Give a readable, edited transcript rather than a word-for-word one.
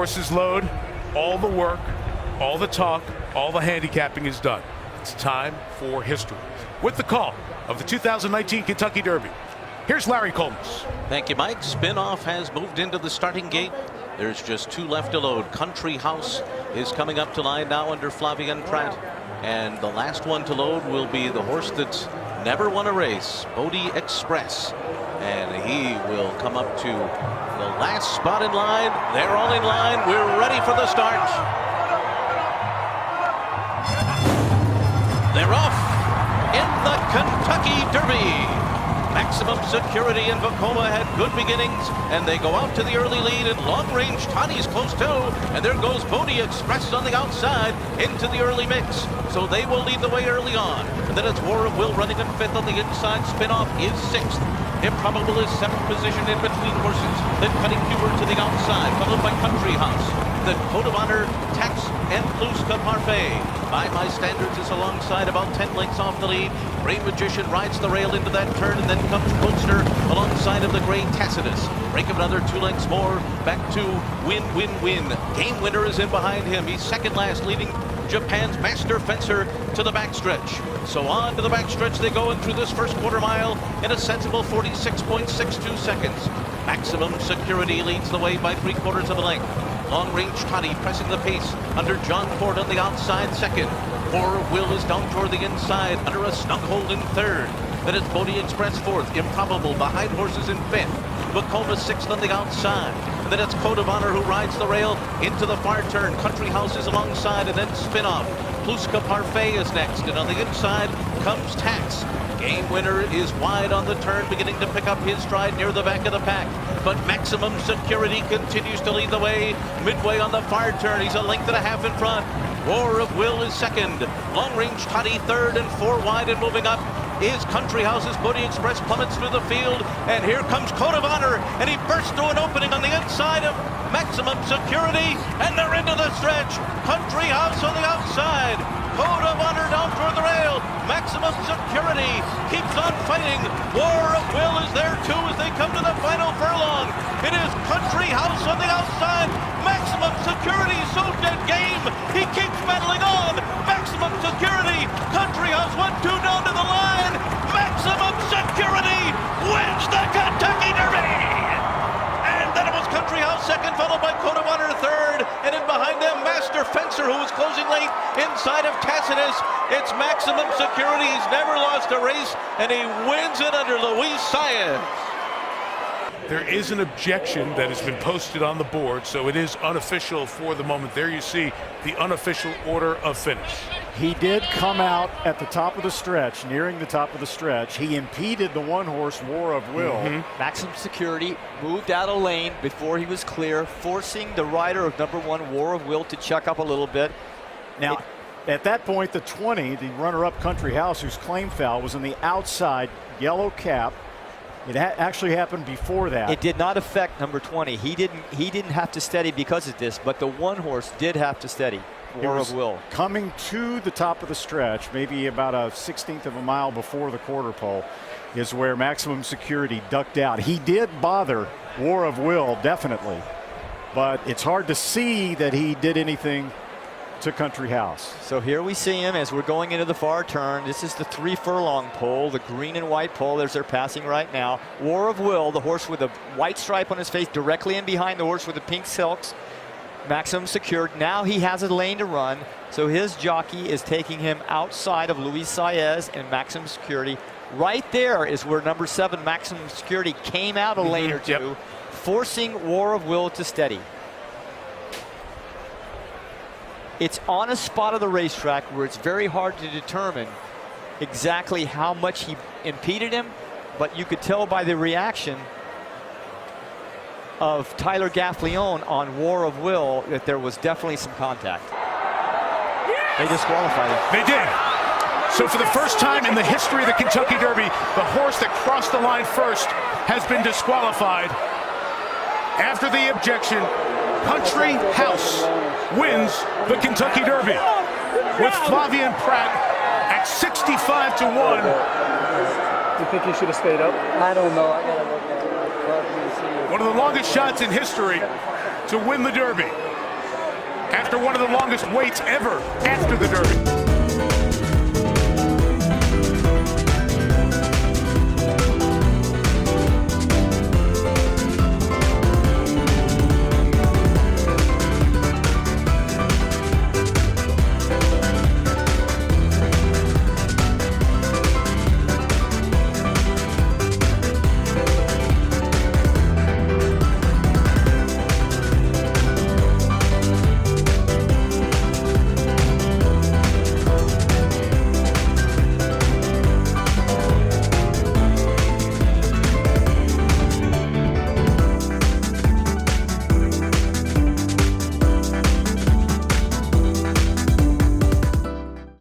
horses load, all the work, all the talk, all the handicapping is done. It's time for history. With the call of the 2019 Kentucky Derby, here's Larry Collins. Thank you, Mike. Spinoff has moved into the starting gate. There's just two left to load. Country House is coming up to line now under Flavien Prat. And the last one to load will be the horse that's never won a race, Bodie Express. And he will come up to the last spot in line. They're all in line. We're ready for the start. They're off in the Kentucky Derby. Maximum Security and Vekoma had good beginnings, and they go out to the early lead, and Long Range Toddy's close too, and there goes Bodie Express on the outside into the early mix. So they will lead the way early on. And then it's War of Will running in fifth on the inside. Spinoff is sixth. Improbable is seventh position in between horses. Then Cutting Hubert to the outside, followed by Country House. The Code of Honor, Tax, and Pluska Parfait. By my standards is alongside, about 10 lengths off the lead. Gray Magician rides the rail into that turn, and then comes Poster alongside of the Gray Tacitus. Break of another 2 lengths more, back to Win, Win, Win. Game Winner is in behind him. He's second last, leading Japan's Master Fencer to the backstretch. So on to the backstretch they go, and through this first quarter mile in a sensible 46.62 seconds. Maximum Security leads the way by 3/4 of a length. Long Range Toddy pressing the pace under John Ford on the outside second. War of Will is down toward the inside under a snug hold in third. Then it's Bodie Express fourth. Improbable behind horses in fifth. Vekoma sixth on the outside. And then it's Code of Honor who rides the rail into the far turn. Country House is alongside, and then Spinoff. Pluska Parfait is next, and on the inside comes Tax. Game Winner is wide on the turn, beginning to pick up his stride near the back of the pack. But Maximum Security continues to lead the way. Midway on the far turn, he's a length and a half in front. War of Will is second. Long Range Toddy third, and 4 wide and moving up is Country House's Bodie Express plummets through the field. And here comes Code of Honor, and he bursts through an opening on the inside of Maximum Security, and they're into the stretch. Country House on the outside. Code of Honor down toward the rail. Maximum Security keeps on fighting. War of Will is there too as they come to the final furlong. It is Country House on the outside. Maximum Security is so dead game. He keeps battling on. Maximum Security. Country House 1-2 down to the line. Maximum Security wins the Kentucky Derby. And then it was Country House second, followed by Code of Honor third, and in behind them Master Fencer, who was closing late inside of Tacitus. It's Maximum Security. He's never lost a race, and he wins it under Luis Saez. There is an objection that has been posted on the board, so it is unofficial for the moment. There you see the unofficial order of finish. He did come out at the top of the stretch, nearing the top of the stretch. He impeded the one-horse War of Will. Maximum Security moved out of lane before he was clear, forcing the rider of number 1, War of Will, to check up a little bit. Now, at that point, the 20, the runner-up Country House, whose claim foul was in the outside yellow cap. It actually happened before that. It did not affect number 20. He didn't have to steady because of this, but the one horse did have to steady. War of Will. Coming to the top of the stretch, maybe about a 1/16 of a mile before the quarter pole, is where Maximum Security ducked out. He did bother War of Will, definitely, but it's hard to see that he did anything to Country House. So here we see him as we're going into the far turn. This is the 3 furlong pole, the green and white pole as they're passing right now. War of Will, the horse with a white stripe on his face, directly in behind the horse with the pink silks. Maximum Secured. Now he has a lane to run, so his jockey is taking him outside of Luis Saez and Maximum Security. Right there is where number 7, Maximum Security, came out a lane or two, forcing War of Will to steady. It's on a spot of the racetrack where it's very hard to determine exactly how much he impeded him, but you could tell by the reaction of Tyler Gaffalione on War of Will that there was definitely some contact. They disqualified him. They did. So for the first time in the history of the Kentucky Derby, the horse that crossed the line first has been disqualified. After the objection, Country House wins the Kentucky Derby with Flavien Prat at 65-1. You think he should have stayed up? I don't know. I gotta look at it. One of the longest shots in history to win the Derby. after one of the longest waits ever after the Derby.